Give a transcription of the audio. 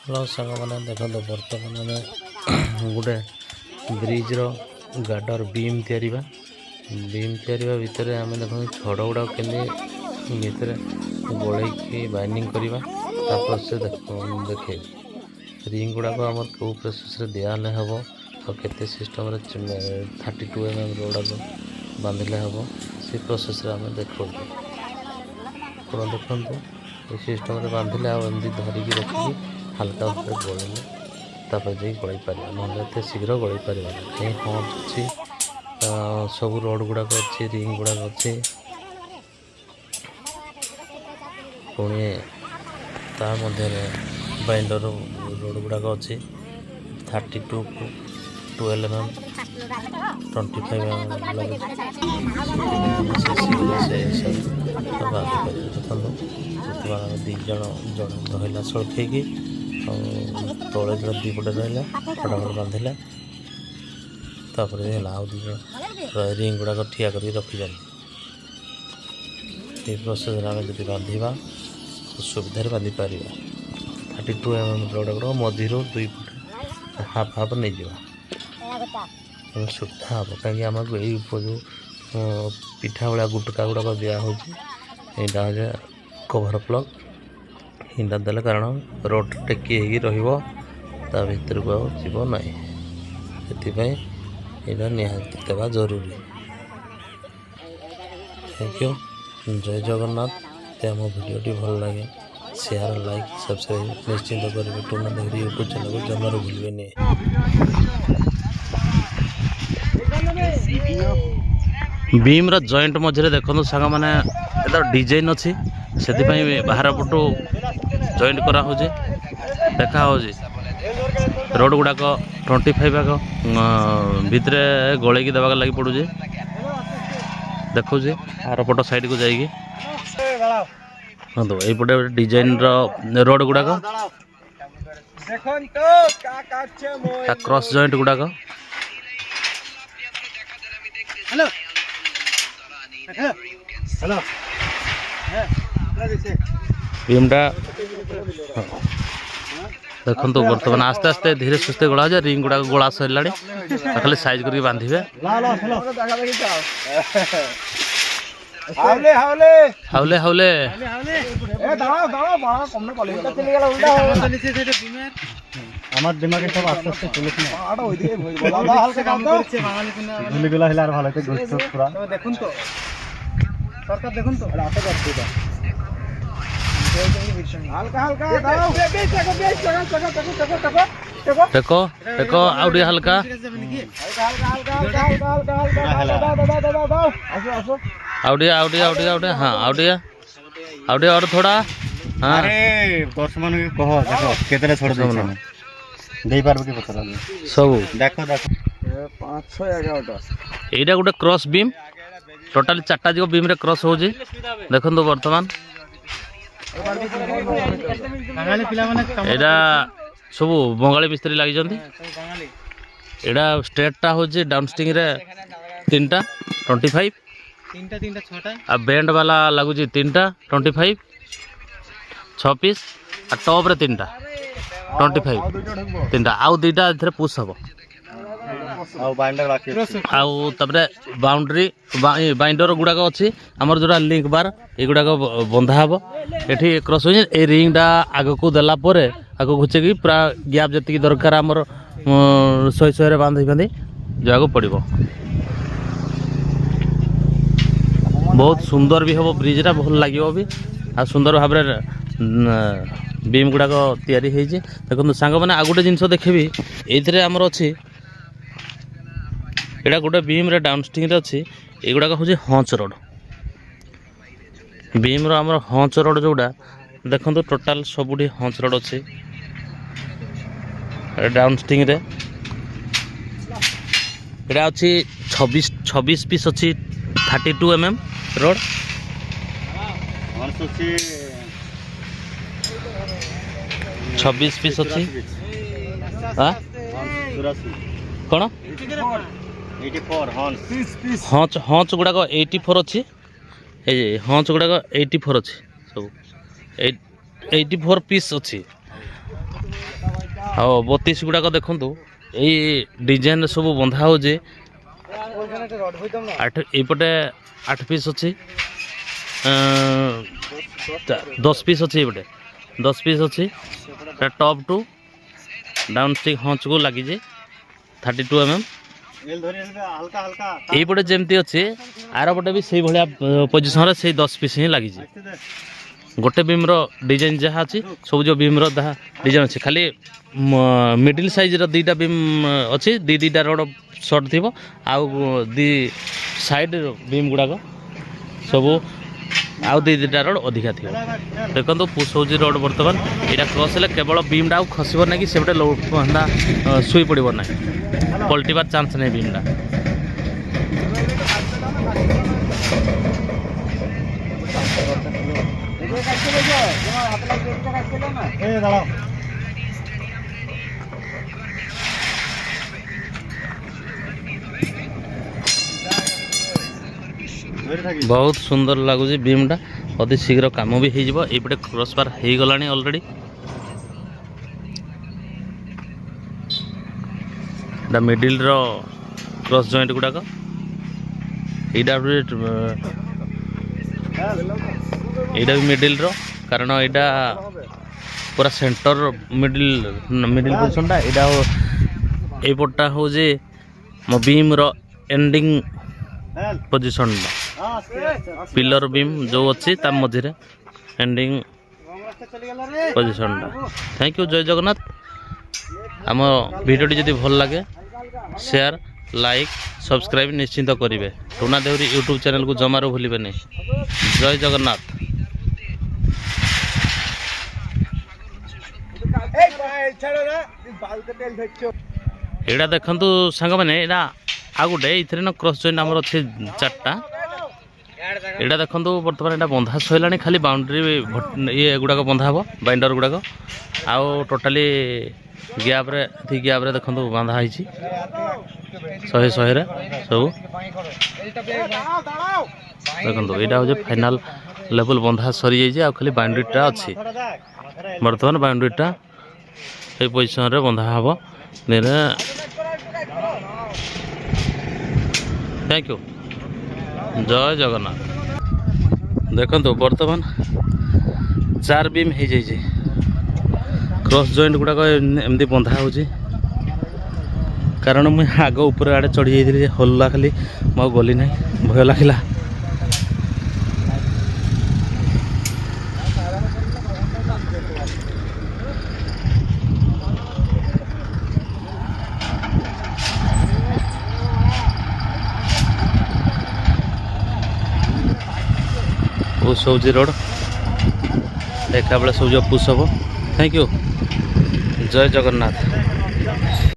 Hello सांग मैंने देखो बर्तमान आम गोटे ब्रिज्र गार्डर बीम तैयारी भितर आम देखो छड़ गुड़ा के भितर गोल बाइंडिंग करवा प्रोसेस देखे रिंग गुड़ाक आम कौ प्रोसेस दिहले हम और केते सिस्टम 32 mm गुड़ाक बांधिले हम से प्रोसेस आम देखो देखु ये सिस्टम बांधिले आमती धरिकी रखिकी हल्का भाव गोलेले जाए गई पार ना शीघ्र गई पार कहीं हॉट अच्छी सब रोड गुड़ाक अच्छी रिंग गुड़ाक अच्छी पुणी ता बाइंडर रोड गुड़ाक अच्छी 32 to 12 mm 25 mm दीज रहा सड़खेकी तले जो दीपटे रहा फटाफट बांधिला आउ दीज रिंग गुड़ाक ठिया कर रखी ये प्रोसेस आम जो बांधा सुविधा बांधि पार 32 mm रोड गुड़ा मझी 2 फुट हाफ हाफ नहीं जावा सुविधा हम कहीं आमको यही जो पिठा भाया गुटका गुड़ाक दिखाई कवर प्लग हिंदा देले कारण रोड टेकी ता भीतर को जीव ना से निहाती देवा जरूरी। Thank you. जय जगन्नाथ। आम भिडियोटी भल लगे शेयर लाइक सब्सक्राइब निश्चिंत करेंगे टूना देहरी यूट्यूब चैनल को जमार भूलें। बीम्र जॉइंट मझे देखो सांग मैंने डिजाइन अच्छी से बाहर पटू जॉइंट करा देखा रोड गुड़ाक 25 भाग भितर गोल देवा लगी पड़ू देखो आर पट साइड को जाइए हाँ यपटे डिजाइन रोड गुड़ाक क्रॉस जॉइंट गुड़ाक बीमटा देखो बर्तमान आस्ते आस्ते धीरे सुस्ते गोला जाए रिंग गुड़ा गोला सरला खाली साइज करके बांधे हावले हावले আমার দিমাগে সব আস্তে আস্তে চলেছে না আটা ওইদিকে বলা হালকা কাম করছে বাঙালি কিনা গুলিগুলো হলে আর ভালো হতো গোস্ত পুরা দেখুন তো সরকার দেখুন তো আটা করছে এটা হালকা হালকা দাও 20 টাকা देखो देखो आउडी हल्का आउडी आउडी आउडी आउडी हाँ आउडी आउडी और थोड़ा हाँ अरे दर्शक को कहो देखो केतरे छोड़ दे देई पारबो कि पता लागे सब देखो देखो 511 एटा गुटे क्रॉस बीम टोटली 4टा जो बीम रे क्रॉस हो जी देखो तो वर्तमान एटा सब बंगाली मिस्त्री लगी एटा स्ट्रेटा हूँ डाउनस्टिंग रे 3टा 25 आ बैंड वाला लगुच 3टा 25 6 पीस आ टॉप रे 3टा 25 3टा आउ 2टा इधर पुश हम आउ बाउंड्री बाइंडर गुड़ाक अच्छी आमर जोड़ा लिंक बार युड़ाक बंधा हम ये क्रॉस हो रिंगटा आग को देला आग घुचे कि पूरा गैप जी दरकार आमर 100 बांधि बांधि जावाक पड़ो बहुत सुंदर भी हम ब्रिजटा भल लगे भी आ सुंदर भाव बीम गुड़ाक तैयारी देखो सांग मैंने आ गोटे जिन देखेबी ये आमर अच्छी एटा गोटे बीम रे डाउनस्टिंग रे अच्छी एगुड़ाक हूँ हंच रोड बीम आमर हंच रोड जोड़ा देखो टोटाल सबुठी हंच रोड अच्छी डाउनस्टिंग रे एटा अच्छी 26 पीस अच्छी 32 mm रोड 26 पीस अच्छी कौन 84 हंच गुड़ाक 84 अच्छी हंच गुड़ाक 84 अच्छी सब 84 पीस अच्छी ଆଉ 32 ଗୁଡ଼ାକ ଦେଖନ୍ତୁ ଏଇ ଡିଜାଇନ ସବୁ ବନ୍ଧା ହେଉଛି। ଏଇପଟେ 8 ପିସ୍ ଅଛି, 10 ପିସ୍ ଅଛି, ଏଇପଟେ 10 ପିସ୍ ଅଛି। ଟପ୍ ଟୁ डाउन स्टिक हंच को लगी 32 mm। यहीपटे जमती अच्छे आर पटे भी से भाया पोजिशन से 10 पीस ही लगी। गोटे बीम डिजाइन जहाँ अच्छी सब जो बीम डिजाइन अच्छे खाली मिडिल साइज दीटा बीम अच्छी दीटा रोड सर्ट थी आउ दी साइड बीम गुड़ाक सब आउ दीटा रोड अधिका थी। देखो पुश हो रोड बर्तमान यहाँ क्रस है केवल बीमटा आउ खसब ना कि से शुई पड़ो ना पलटिबार चान्स नहीं बीमटा। बहुत सुंदर लगुच बीमटा अति शीघ्र काम भी हो ये क्रॉस बार हो गला ऑलरेडी। मिडिल रो क्रॉस जॉइंट गुड़ाक यहाँ भी मिडिल रो कारण यहाँ पूरा सेंटर मिडिल मिडिल पोजिशन यहाँ यपटा हूँ मो बीम रो एंडिंग पोजिशन पिलर बीम जो अच्छी ता मझे एंडिंग पोजिशन। थैंक यू, जय जगन्नाथ। आम भिडियोटी जदि भल लगे शेयर लाइक सब्सक्राइब निश्चिंत करेंगे। टुना देउरी यूट्यूब चैनल को जमारू भूलिए नहीं। जय जगन्नाथ। यहाँ देखु सांग मैंने आ गोटे ये क्रॉस जॉइंट आमर अच्छे 4टा। यहाँ देखो बर्तमान यहाँ बंधा सैला खाली बाउंड्री ये गुड़ाक बंधा हम बाइंडर गुड़ाक आउ टोटाली गैप्रे देखो बांधा है 100 सब देखो यहाँ हूँ फाइनाल लेवल बंधा सरी जाइए खाली बाउंड्रीटा अच्छी बर्तमान बाउंड्रीटा ये पोजिशन रे बंधा हम। थैंक यू, जय जगन्नाथ। देखो बर्तमान 4 बीम हो जाइए क्रॉस जॉइंट गुड़ाक एमती बंधा हो कारण मुझे आग ऊपर आड़े चढ़ी जाइए हल्ला खाली मु गली ना भय लगे। पुश हो रोड देखा बेले सब पुश हम। थैंक यू, जय जगन्नाथ।